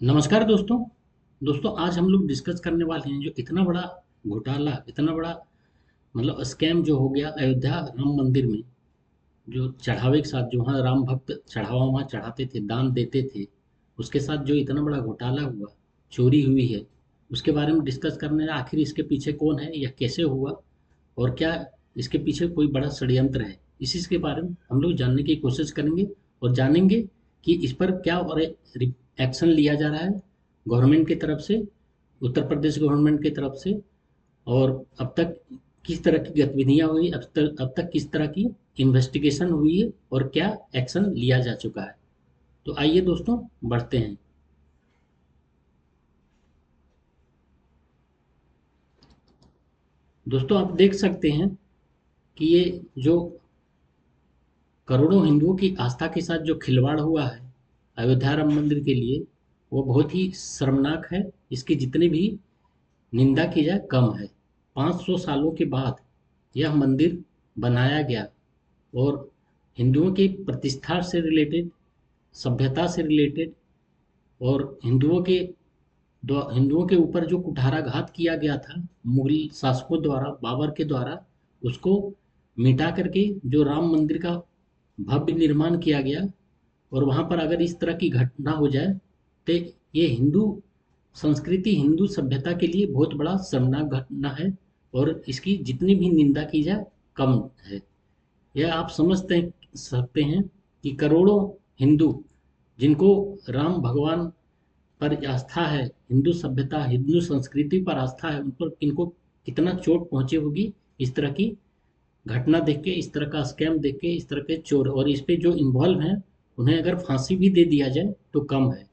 नमस्कार दोस्तों। आज हम लोग डिस्कस करने वाले हैं जो इतना बड़ा घोटाला, इतना बड़ा मतलब स्कैम जो हो गया अयोध्या राम मंदिर में। जो चढ़ावे के साथ, जो वहाँ राम भक्त चढ़ावा वहाँ चढ़ाते थे, दान देते थे, उसके साथ जो इतना बड़ा घोटाला हुआ, चोरी हुई है, उसके बारे में डिस्कस करने हैं। आखिर इसके पीछे कौन है, यह कैसे हुआ, और क्या इसके पीछे कोई बड़ा षड्यंत्र है, इसी के बारे में हम लोग जानने की कोशिश करेंगे। और जानेंगे कि इस पर क्या और एक्शन लिया जा रहा है गवर्नमेंट की तरफ से, उत्तर प्रदेश गवर्नमेंट की तरफ से। और अब तक किस तरह की गतिविधियां हुई, अब तक किस तरह की इन्वेस्टिगेशन हुई है, और क्या एक्शन लिया जा चुका है। तो आइए दोस्तों, बढ़ते हैं। दोस्तों, आप देख सकते हैं कि ये जो करोड़ों हिंदुओं की आस्था के साथ जो खिलवाड़ हुआ है अयोध्या राम मंदिर के लिए, वो बहुत ही शर्मनाक है। इसकी जितनी भी निंदा की जाए कम है। 500 सालों के बाद यह मंदिर बनाया गया, और हिंदुओं की प्रतिष्ठा से रिलेटेड, सभ्यता से रिलेटेड, और हिंदुओं के ऊपर जो कुठाराघात किया गया था मुगल शासकों द्वारा, बाबर के द्वारा, उसको मिटा करके जो राम मंदिर का भव्य निर्माण किया गया। और वहाँ पर अगर इस तरह की घटना हो जाए तो ये हिंदू संस्कृति, हिंदू सभ्यता के लिए बहुत बड़ा शर्मनाक घटना है। और इसकी जितनी भी निंदा की जाए कम है। यह आप समझते सकते हैं कि करोड़ों हिंदू, जिनको राम भगवान पर आस्था है, हिंदू सभ्यता, हिंदू संस्कृति पर आस्था है, उन पर इनको कितना चोट पहुंची होगी इस तरह की घटना देख के, इस तरह का स्कैम देख के, इस तरह के चोर, और इस पे जो इन्वॉल्व हैं उन्हें अगर फांसी भी दे दिया जाए तो कम है।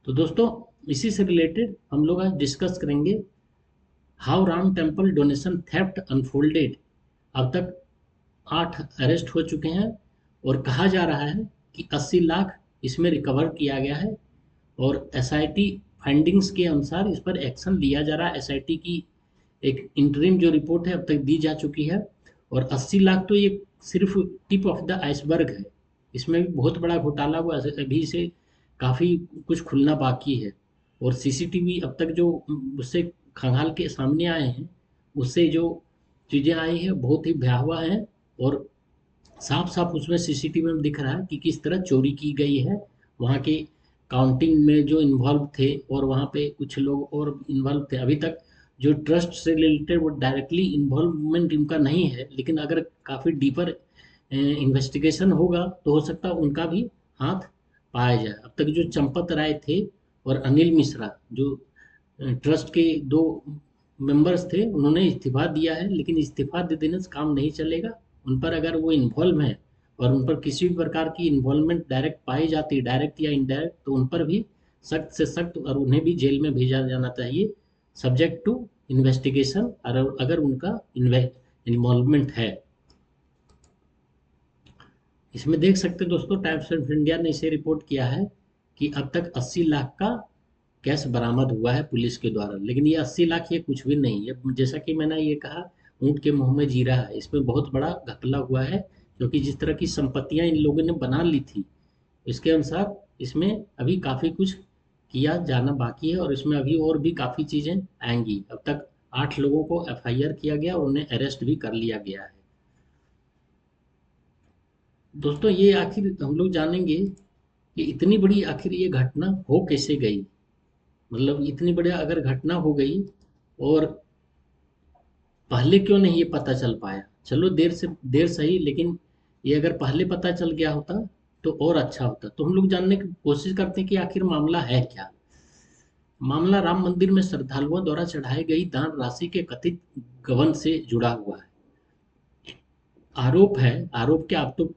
तो दोस्तों, इसी से रिलेटेड हम लोग आज डिस्कस करेंगे how Ram temple donation theft unfolded. अब तक 8 अरेस्ट हो चुके हैं, और कहा जा रहा है कि 80 लाख इसमें रिकवर किया गया है। और एसआईटी फाइंडिंग्स के अनुसार इस पर एक्शन लिया जा रहा है। एसआईटी की एक इंटरिम जो रिपोर्ट है अब तक दी जा चुकी है। और 80 लाख तो ये सिर्फ टिप ऑफ द आइसबर्ग है। इसमें भी बहुत बड़ा घोटाला हुआ है, अभी से काफ़ी कुछ खुलना बाकी है। और सीसीटीवी अब तक जो उससे खंगाल के सामने आए हैं, उससे जो चीज़ें आई हैं बहुत ही भयावह हैं। और साफ साफ उसमें सीसीटीवी में दिख रहा है कि किस तरह चोरी की गई है। वहाँ के काउंटिंग में जो इन्वॉल्व थे, और वहाँ पे कुछ लोग और इन्वॉल्व थे। अभी तक जो ट्रस्ट से रिलेटेड वो डायरेक्टली इन्वॉल्वमेंट इनका नहीं है, लेकिन अगर काफ़ी डीपर इन्वेस्टिगेशन होगा तो हो सकता है उनका भी हाथ पाया जाए। अब तक जो चंपत राय थे और अनिल मिश्रा, जो ट्रस्ट के दो मेंबर्स थे, उन्होंने इस्तीफा दिया है, लेकिन इस्तीफा दे देने से काम नहीं चलेगा। उन पर अगर वो इन्वॉल्व हैं, और उन पर किसी भी प्रकार की इन्वॉल्वमेंट डायरेक्ट पाई जाती है, डायरेक्ट या इनडायरेक्ट, तो उन पर भी सख्त से सख्त, और उन्हें भी जेल में भेजा जाना चाहिए, सब्जेक्ट टू इन्वेस्टिगेशन, अगर उनका इन्वॉल्वमेंट है। इसमें देख सकते हैं दोस्तों, टाइम्स ऑफ इंडिया ने इसे रिपोर्ट किया है कि अब तक 80 लाख का कैश बरामद हुआ है पुलिस के द्वारा। लेकिन ये 80 लाख ये कुछ भी नहीं है। जैसा कि मैंने ये कहा, ऊँट के मुंह में जीरा है। इसमें बहुत बड़ा घपला हुआ है, क्योंकि जिस तरह की संपत्तियां इन लोगों ने बना ली थी, इसके अनुसार इसमें अभी काफ़ी कुछ किया जाना बाकी है, और इसमें अभी और भी काफ़ी चीज़ें आएंगी। अब तक 8 लोगों को एफआईआर किया गया और उन्हें अरेस्ट भी कर लिया गया है। दोस्तों, ये आखिर हम लोग जानेंगे कि इतनी बड़ी आखिर ये घटना हो कैसे गई। मतलब इतनी बड़ी अगर घटना हो गई, और पहले क्यों नहीं ये पता चल पाया। चलो, देर से देर सही, लेकिन ये अगर पहले पता चल गया होता तो और अच्छा होता। तो हम लोग जानने की कोशिश करते हैं कि आखिर मामला है क्या। मामला राम मंदिर में श्रद्धालुओं द्वारा चढ़ाई गई दान राशि के कथित गबन से जुड़ा हुआ है। आरोप है, आरोप क्या, आप तो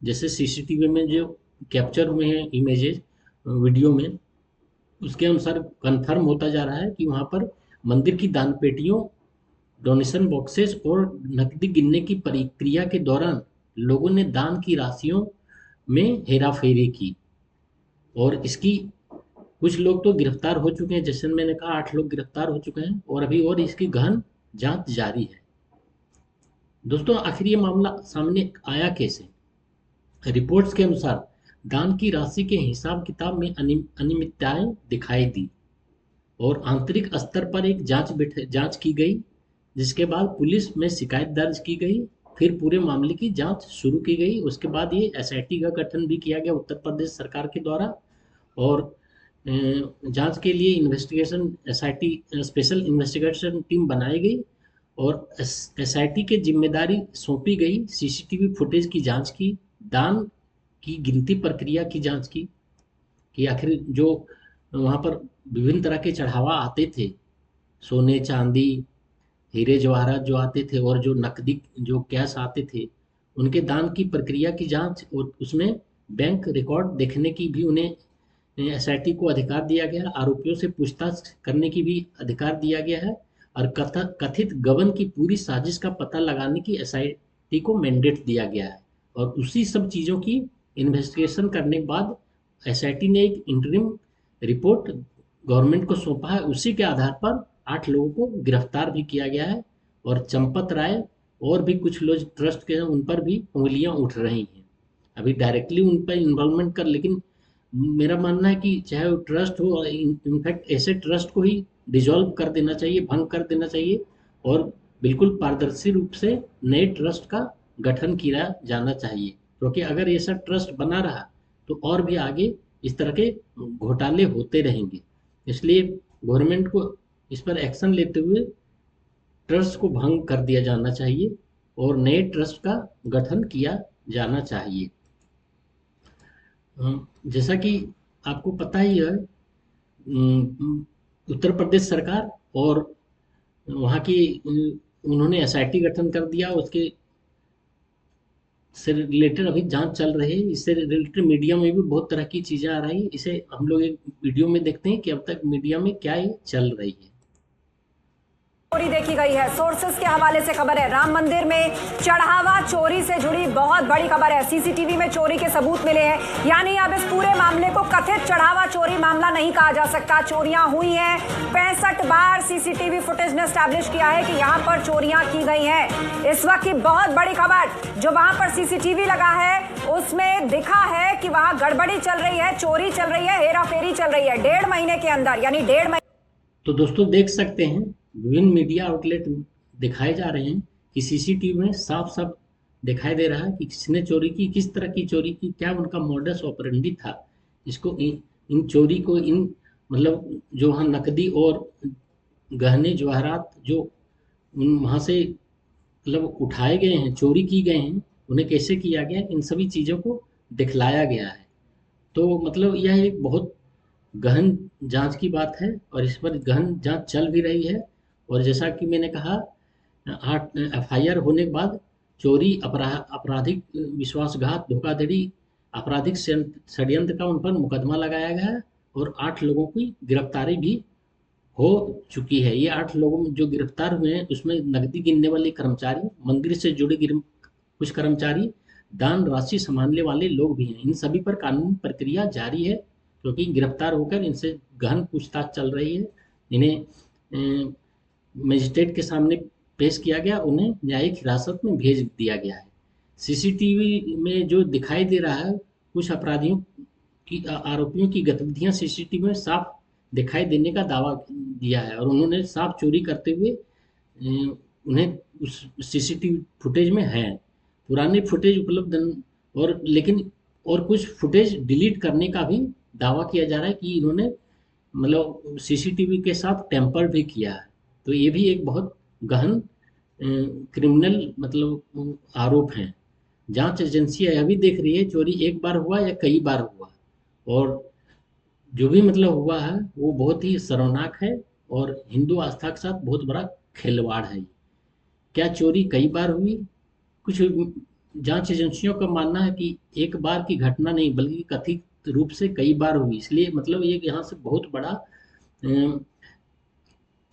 जैसे सीसीटीवी में जो कैप्चर हुए हैं इमेजेस, वीडियो में, उसके अनुसार कंफर्म होता जा रहा है कि वहाँ पर मंदिर की दान पेटियों, डोनेशन बॉक्सेस और नकदी गिनने की प्रक्रिया के दौरान लोगों ने दान की राशियों में हेराफेरी की। और इसकी कुछ लोग तो गिरफ्तार हो चुके हैं, जैसे मैंने कहा 8 लोग गिरफ्तार हो चुके हैं, और अभी और इसकी गहन जांच जारी है। दोस्तों, आखिर ये मामला सामने आया कैसे। रिपोर्ट्स के अनुसार दान की राशि के हिसाब किताब में अनियमितताएं दिखाई दी और आंतरिक स्तर पर एक जांच की गई, जिसके बाद पुलिस में शिकायत दर्ज की गई। फिर पूरे मामले की जांच शुरू की गई। उसके बाद ये एसआईटी का गठन भी किया गया उत्तर प्रदेश सरकार के द्वारा और जांच के लिए investigation SIT special investigation team बनाई गई और एसआईटी के जिम्मेदारी सौंपी गई सीसीटीवी फुटेज की जांच की, दान की गिनती प्रक्रिया की जांच की कि आखिर जो वहाँ पर विभिन्न तरह के चढ़ावा आते थे, सोने चांदी हीरे जवाहरात जो आते थे और जो नकदी जो कैश आते थे, उनके दान की प्रक्रिया की जांच और उसमें बैंक रिकॉर्ड देखने की भी उन्हें एसआईटी को अधिकार दिया गया। आरोपियों से पूछताछ करने की भी अधिकार दिया गया है और कथित गबन की पूरी साजिश का पता लगाने की एसआईटी को मैंडेट दिया गया है और उसी सब चीज़ों की इन्वेस्टिगेशन करने के बाद एसआईटी ने एक इंटरिम रिपोर्ट गवर्नमेंट को सौंपा है। उसी के आधार पर 8 लोगों को गिरफ्तार भी किया गया है और चंपत राय और भी कुछ लोग ट्रस्ट के हैं, उन पर भी उंगलियां उठ रही हैं। अभी डायरेक्टली उन पर इन्वॉल्वमेंट कर, लेकिन मेरा मानना है कि चाहे वो ट्रस्ट हो, इनफैक्ट ऐसे ट्रस्ट को ही डिसॉल्व कर देना चाहिए, भंग कर देना चाहिए और बिल्कुल पारदर्शी रूप से नए ट्रस्ट का गठन किया जाना चाहिए, क्योंकि अगर ऐसा ट्रस्ट बना रहा तो और भी आगे इस तरह के घोटाले होते रहेंगे। इसलिए गवर्नमेंट को इस पर एक्शन लेते हुए ट्रस्ट को भंग कर दिया जाना चाहिए और नए ट्रस्ट का गठन किया जाना चाहिए। जैसा कि आपको पता ही है, उत्तर प्रदेश सरकार और वहाँ की उन्होंने एसआईटी गठन कर दिया, उसके से रिलेटेड अभी जांच चल रही है। इससे रिलेटेड मीडिया में भी बहुत तरह की चीज़ें आ रही है। इसे हम लोग एक वीडियो में देखते हैं कि अब तक मीडिया में क्या ये चल रही है। चोरी देखी गई है। सोर्सेस के हवाले से खबर है, राम मंदिर में चढ़ावा चोरी से जुड़ी बहुत बड़ी खबर है। सीसीटीवी में चोरी के सबूत मिले हैं, यानी अब इस पूरे मामले को कथित चढ़ावा चोरी मामला नहीं कहा जा सकता। चोरियां हुई हैं, 65 बार सीसीटीवी फुटेज ने एस्टैब्लिश किया है कि यहां पर चोरियां की गई हैं। इस वक्त की बहुत बड़ी खबर, जो वहां पर सीसीटीवी लगा है उसमें दिखा है कि वहां गड़बड़ी चल रही है, चोरी चल रही है, हेराफेरी चल रही है 1.5 महीने के अंदर, यानी 1.5 महीने। तो दोस्तों देख सकते हैं विभिन्न मीडिया आउटलेट दिखाए जा रहे हैं कि सीसीटीवी में साफ साफ दिखाई दे रहा है कि किसने चोरी की, किस तरह की चोरी की, क्या उनका मॉडस ऑपरेंडी था। इसको इन चोरी को इन मतलब जो वहाँ नकदी और गहने जवाहरात जो उन वहाँ से मतलब उठाए गए हैं, चोरी की गए हैं, उन्हें कैसे किया गया, इन सभी चीज़ों को दिखलाया गया है। तो मतलब यह एक बहुत गहन जांच की बात है और इस पर गहन जांच चल भी रही है। और जैसा कि मैंने कहा, 8 एफआईआर होने के बाद चोरी, आपराधिक विश्वासघात, धोखाधड़ी, आपराधिक षड्यंत्र का उन पर मुकदमा लगाया गया है और 8 लोगों की गिरफ्तारी भी हो चुकी है। ये 8 लोग जो गिरफ्तार हुए हैं उसमें नकदी गिनने वाले कर्मचारी, मंदिर से जुड़े कुछ कर्मचारी, दान राशि संभालने वाले लोग भी हैं। इन सभी पर कानूनी प्रक्रिया जारी है, क्योंकि गिरफ्तार होकर इनसे गहन पूछताछ चल रही है। इन्हें मजिस्ट्रेट के सामने पेश किया गया, उन्हें न्यायिक हिरासत में भेज दिया गया है। सीसीटीवी में जो दिखाई दे रहा है, कुछ अपराधियों की आरोपियों की गतिविधियां सीसीटीवी में साफ दिखाई देने का दावा दिया है और उन्होंने साफ चोरी करते हुए उन्हें उस सीसीटीवी फुटेज में है। पुराने फुटेज उपलब्ध और लेकिन और कुछ फुटेज डिलीट करने का भी दावा किया जा रहा है कि इन्होंने मतलब सीसीटीवी के साथ टेम्पर भी किया है। तो ये भी एक बहुत गहन क्रिमिनल मतलब आरोप है। जांच एजेंसियां यह भी देख रही है चोरी एक बार हुआ या कई बार हुआ, और जो भी मतलब हुआ है वो बहुत ही शर्मनाक है और हिंदू आस्था के साथ बहुत बड़ा खिलवाड़ है। क्या चोरी कई बार हुई? कुछ जांच एजेंसियों का मानना है कि एक बार की घटना नहीं बल्कि कथित रूप से कई बार हुई। इसलिए मतलब ये यहाँ से बहुत बड़ा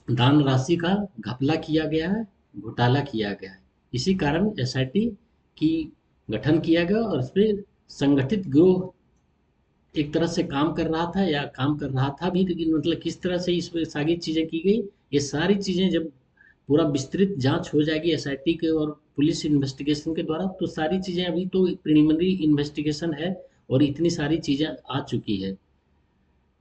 दान राशि का घपला किया गया है, घोटाला किया गया है। इसी कारण एसआईटी की गठन किया गया और इस पर संगठित गिरोह एक तरह से काम कर रहा था या काम कर रहा था भी, लेकिन मतलब किस तरह से इसमें सारी चीज़ें की गई, ये सारी चीज़ें जब पूरा विस्तृत जांच हो जाएगी एसआईटी के और पुलिस इन्वेस्टिगेशन के द्वारा, तो सारी चीज़ें, अभी तो प्रिलिमिनरी इन्वेस्टिगेशन है और इतनी सारी चीज़ें आ चुकी है।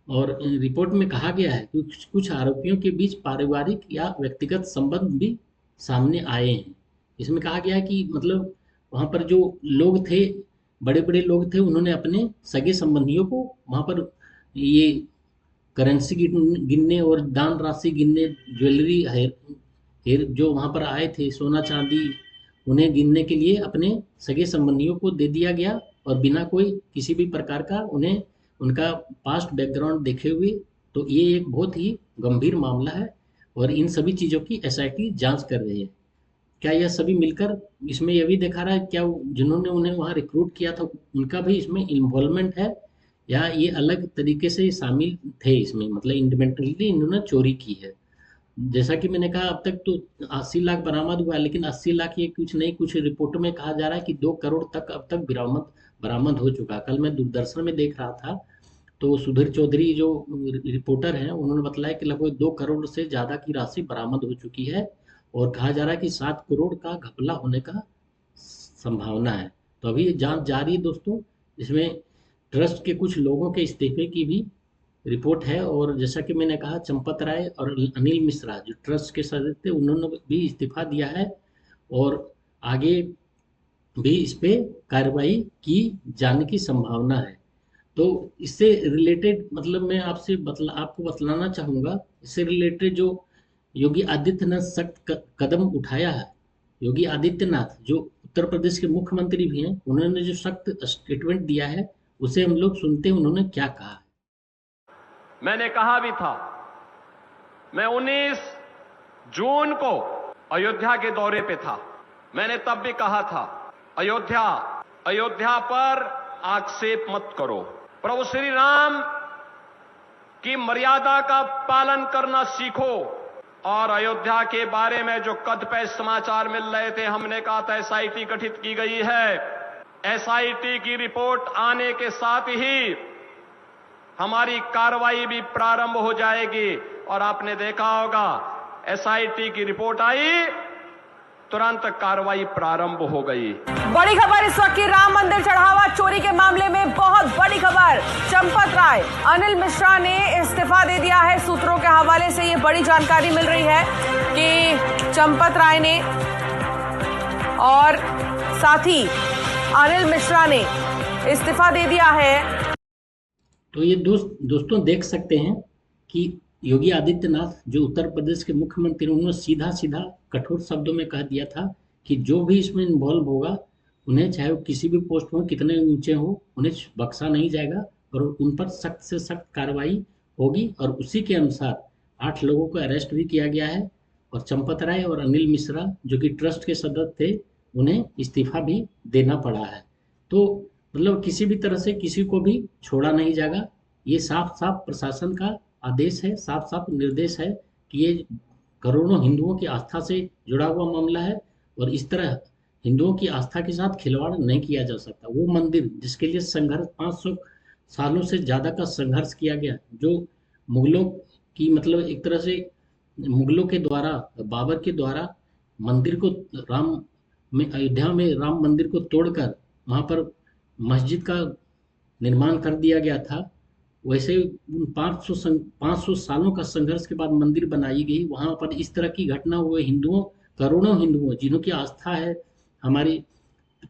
और रिपोर्ट में कहा गया है कि कुछ कुछ आरोपियों के बीच पारिवारिक या व्यक्तिगत संबंध भी सामने आए हैं। इसमें कहा गया है कि मतलब वहाँ पर जो लोग थे, बड़े-बड़े लोग थे, उन्होंने अपने सगे संबंधियों को वहाँ पर ये करेंसी गिनने और दान राशि गिनने, ज्वेलरी हेर जो वहाँ पर आए थे, सोना चांदी, उन्हें गिनने के लिए अपने सगे संबंधियों को दे दिया गया और बिना कोई किसी भी प्रकार का उन्हें उनका पास्ट बैकग्राउंड देखे हुए। तो ये एक बहुत ही गंभीर मामला है और इन सभी चीज़ों की एसआईटी जांच कर रही है। क्या यह सभी मिलकर इसमें यह भी देखा रहा है क्या जिन्होंने उन्हें वहाँ रिक्रूट किया था उनका भी इसमें इन्वॉल्वमेंट है, या ये अलग तरीके से शामिल थे इसमें, मतलब इंडिपेंडेंटली इन्होंने चोरी की है। जैसा कि मैंने कहा अब तक तो 80 लाख बरामद हुआ है, लेकिन 80 लाख ये कुछ नहीं, कुछ रिपोर्ट में कहा जा रहा है कि 2 करोड़ तक अब तक बरामद बरामद हो चुका है। कल मैं दूरदर्शन में देख रहा था तो सुधीर चौधरी जो रिपोर्टर हैं उन्होंने बताया कि लगभग 2 करोड़ से ज़्यादा की राशि बरामद हो चुकी है और कहा जा रहा है कि 7 करोड़ का घपला होने का संभावना है। तो अभी ये जांच जारी है दोस्तों। इसमें ट्रस्ट के कुछ लोगों के इस्तीफे की भी रिपोर्ट है और जैसा कि मैंने कहा चंपत राय और अनिल मिश्रा जो ट्रस्ट के सदस्य थे उन्होंने भी इस्तीफा दिया है और आगे भी इस पे कार्रवाई की जाने की संभावना है। तो इससे रिलेटेड मतलब मैं आपको बतलाना चाहूँगा, इससे रिलेटेड जो योगी आदित्यनाथ सख्त कदम उठाया है। योगी आदित्यनाथ जो उत्तर प्रदेश के मुख्यमंत्री भी हैं, उन्होंने जो सख्त स्टेटमेंट दिया है उसे हम लोग सुनते हैं उन्होंने क्या कहा है। मैंने कहा भी था, मैं 19 जून को अयोध्या के दौरे पे था। मैंने तब भी कहा था, अयोध्या पर आक्षेप मत करो। प्रभु श्री राम की मर्यादा का पालन करना सीखो। और अयोध्या के बारे में जो कदपे समाचार मिल रहे थे, हमने कहा था एसआईटी गठित की गई है। एसआईटी की रिपोर्ट आने के साथ ही हमारी कार्रवाई भी प्रारंभ हो जाएगी। और आपने देखा होगा एसआईटी की रिपोर्ट आई, तुरंत कार्रवाई प्रारंभ हो गई। बड़ी खबर इस वक्त की, राम मंदिर चढ़ावा चोरी के मामले में बहुत बड़ी खबर। चंपत राय, अनिल मिश्रा ने इस्तीफा दे दिया है। सूत्रों के हवाले से ये बड़ी जानकारी मिल रही है कि चंपत राय ने और साथ ही अनिल मिश्रा ने इस्तीफा दे दिया है। तो ये दोस्तों देख सकते हैं कि योगी आदित्यनाथ जो उत्तर प्रदेश के मुख्यमंत्री, उन्होंने सीधा सीधा कठोर शब्दों में कह दिया था कि जो भी इसमें इन्वॉल्व होगा उन्हें, चाहे वो किसी भी पोस्ट हो, कितने ऊंचे हो, उन्हें बख्शा नहीं जाएगा और उन पर सख्त से सख्त कार्रवाई होगी। और उसी के अनुसार 8 लोगों को अरेस्ट भी किया गया है और चंपत राय और अनिल मिश्रा जो कि ट्रस्ट के सदस्य थे उन्हें इस्तीफा भी देना पड़ा है। तो मतलब किसी भी तरह से किसी को भी छोड़ा नहीं जाएगा। ये साफ साफ प्रशासन का आदेश है, साफ साफ निर्देश है कि ये करोड़ों हिंदुओं की आस्था से जुड़ा हुआ मामला है और इस तरह हिंदुओं की आस्था के साथ खिलवाड़ नहीं किया जा सकता। वो मंदिर जिसके लिए संघर्ष 500 सालों से ज़्यादा का संघर्ष किया गया, जो मुगलों की मतलब एक तरह से मुगलों के द्वारा, बाबर के द्वारा मंदिर को अयोध्या में राम मंदिर को तोड़कर वहाँ पर मस्जिद का निर्माण कर दिया गया था। वैसे 500 सालों का संघर्ष के बाद मंदिर बनाई गई, वहाँ पर इस तरह की घटना हुई। करोड़ों हिंदुओं जिन्हों की आस्था है हमारी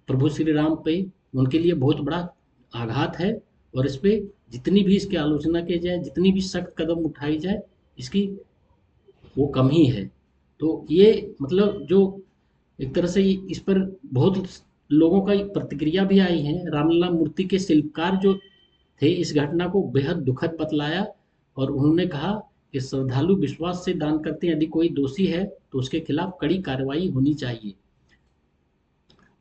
प्रभु श्री राम पे, उनके लिए बहुत बड़ा आघात है और इस पे जितनी भी इसकी आलोचना की जाए, जितनी भी सख्त कदम उठाई जाए, इसकी वो कम ही है। तो ये मतलब जो एक तरह से इस पर बहुत लोगों का प्रतिक्रिया भी आई है। रामलला मूर्ति के शिल्पकार जो थे इस घटना को बेहद दुखद बतलाया और उन्होंने कहा कि श्रद्धालु विश्वास से दान करते हैं, यदि कोई दोषी है तो उसके खिलाफ कड़ी कार्रवाई होनी चाहिए।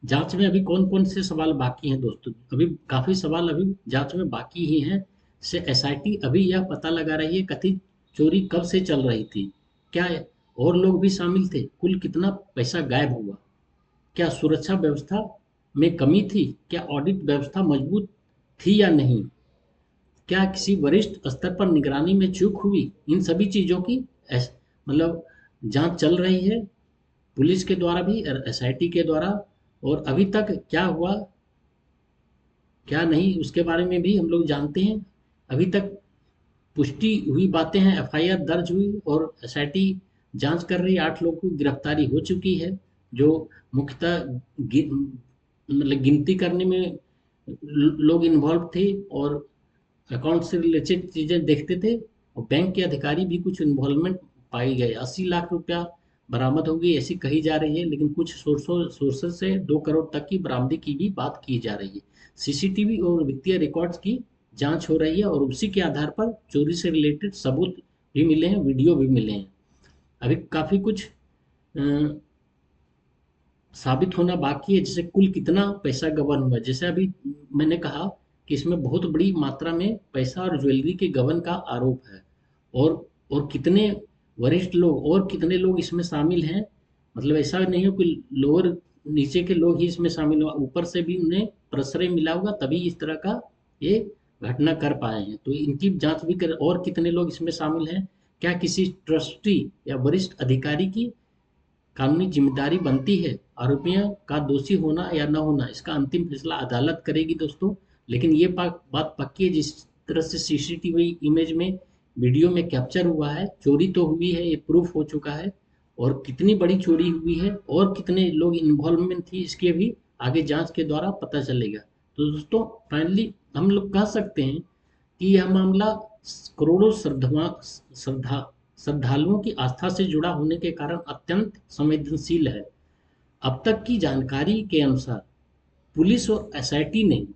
जांच में अभी कौन कौन से सवाल बाकी हैं दोस्तों, अभी काफी सवाल अभी जांच में बाकी ही हैं। से एसआईटी अभी यह पता लगा रही है कथित चोरी कब से चल रही थी, क्या और लोग भी शामिल थे, कुल कितना पैसा गायब हुआ, क्या सुरक्षा व्यवस्था में कमी थी, क्या ऑडिट व्यवस्था मजबूत थी या नहीं, क्या किसी वरिष्ठ स्तर पर निगरानी में चूक हुई। इन सभी चीज़ों की मतलब जांच चल रही है पुलिस के द्वारा भी और एसआईटी के द्वारा। और अभी तक क्या हुआ, क्या नहीं, उसके बारे में भी हम लोग जानते हैं। अभी तक पुष्टि हुई बातें हैं, एफआईआर दर्ज हुई और एसआईटी जांच कर रही है। 8 लोगों की गिरफ्तारी हो चुकी है, जो मुख्यतः मतलब गिनती करने में लोग इन्वॉल्व थे और अकाउंट से रिलेटेड चीज़ें देखते थे, और बैंक के अधिकारी भी कुछ इन्वॉल्वमेंट पाई गए। 80 लाख रुपया बरामद हो गई ऐसी कही जा रही है, लेकिन कुछ सोर्सेज से 2 करोड़ तक की बरामदी की भी बात की जा रही है। सीसीटीवी और वित्तीय रिकॉर्ड्स की जांच हो रही है और उसी के आधार पर चोरी से रिलेटेड सबूत भी मिले हैं, वीडियो भी मिले हैं। अभी काफ़ी कुछ साबित होना बाकी है, जैसे कुल कितना पैसा गबन हुआ। जैसे अभी मैंने कहा कि इसमें बहुत बड़ी मात्रा में पैसा और ज्वेलरी के गबन का आरोप है, और कितने वरिष्ठ लोग और कितने लोग इसमें शामिल हैं। मतलब ऐसा नहीं है कि लोअर नीचे के लोग ही इसमें शामिल हुआ, ऊपर से भी उन्हें प्रश्रय मिला होगा, तभी इस तरह का ये घटना कर पाए हैं। तो इनकी जांच भी कर, और कितने लोग इसमें शामिल हैं, क्या किसी ट्रस्टी या वरिष्ठ अधिकारी की कानूनी जिम्मेदारी बनती है, आरोपियों का दोषी होना या न होना, इसका अंतिम फैसला अदालत करेगी दोस्तों। लेकिन ये बात पक्की है, जिस तरह से सीसीटीवी इमेज में वीडियो में कैप्चर हुआ है, चोरी तो हुई है, ये प्रूफ हो चुका है, और कितनी बड़ी चोरी हुई है और कितने लोग इन्वॉल्वमेंट थी, इसके भी आगे जांच के द्वारा पता चलेगा। तो दोस्तों फाइनली हम लोग कह सकते हैं कि यह मामला करोड़ों श्रद्धालुओं की आस्था से जुड़ा होने के कारण अत्यंत संवेदनशील है। अब तक की जानकारी के अनुसार पुलिस और एसआईटी ने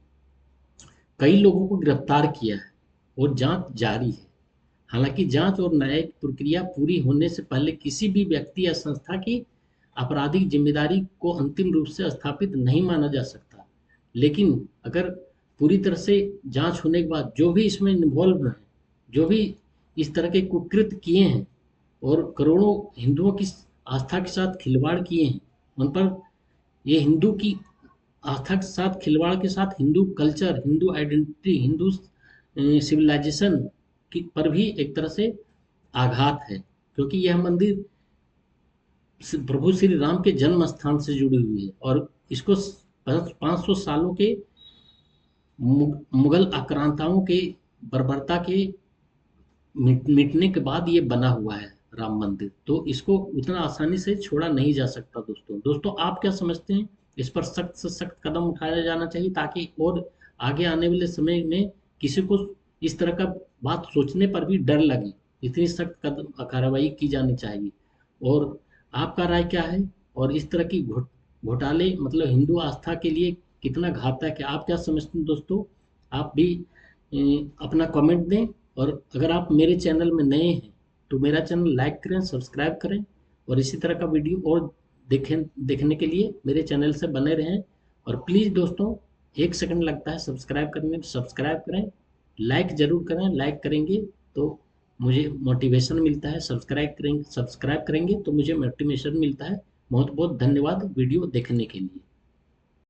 कई लोगों को गिरफ्तार किया है और जांच जारी है। हालांकि जांच और न्यायिक प्रक्रिया पूरी होने से पहले किसी भी व्यक्ति या संस्था की आपराधिक जिम्मेदारी को अंतिम रूप से स्थापित नहीं माना जा सकता। लेकिन अगर पूरी तरह से जांच होने के बाद जो भी इसमें इन्वॉल्व हैं, जो भी इस तरह के कुकृत्य किए हैं और करोड़ों हिंदुओं की आस्था के साथ खिलवाड़ किए हैं, उन पर ये हिंदू की आस्था के साथ खिलवाड़ के साथ Hindu culture, Hindu identity, Hindu civilization की पर भी एक तरह से आघात है, क्योंकि यह मंदिर प्रभु श्री राम के जन्म स्थान से जुड़ी हुई है और इसको 500 सालों के मुगल आक्रांताओं के बर्बरता के मिटने के बाद ये बना हुआ है राम मंदिर। तो इसको उतना आसानी से छोड़ा नहीं जा सकता। दोस्तों आप क्या समझते हैं? इस पर सख्त से सख्त कदम उठाया जाना चाहिए, ताकि और आगे आने वाले समय में किसी को इस तरह का बात सोचने पर भी डर लगे। इतनी सख्त कदम कार्रवाई की जानी चाहिए। और आपका राय क्या है? और इस तरह की घोटाले मतलब हिंदू आस्था के लिए कितना घातक है, आप क्या समझते हैं? दोस्तों आप भी अपना कमेंट दें, और अगर आप मेरे चैनल में नए हैं तो मेरा चैनल लाइक करें, सब्सक्राइब करें, और इसी तरह का वीडियो और देखने के लिए मेरे चैनल से बने रहें। और प्लीज़ दोस्तों 1 सेकंड लगता है सब्सक्राइब करने में, सब्सक्राइब करें, लाइक ज़रूर करें। लाइक करेंगे तो मुझे मोटिवेशन मिलता है, सब्सक्राइब करेंगे तो मुझे मोटिवेशन मिलता है। बहुत बहुत धन्यवाद वीडियो देखने के लिए।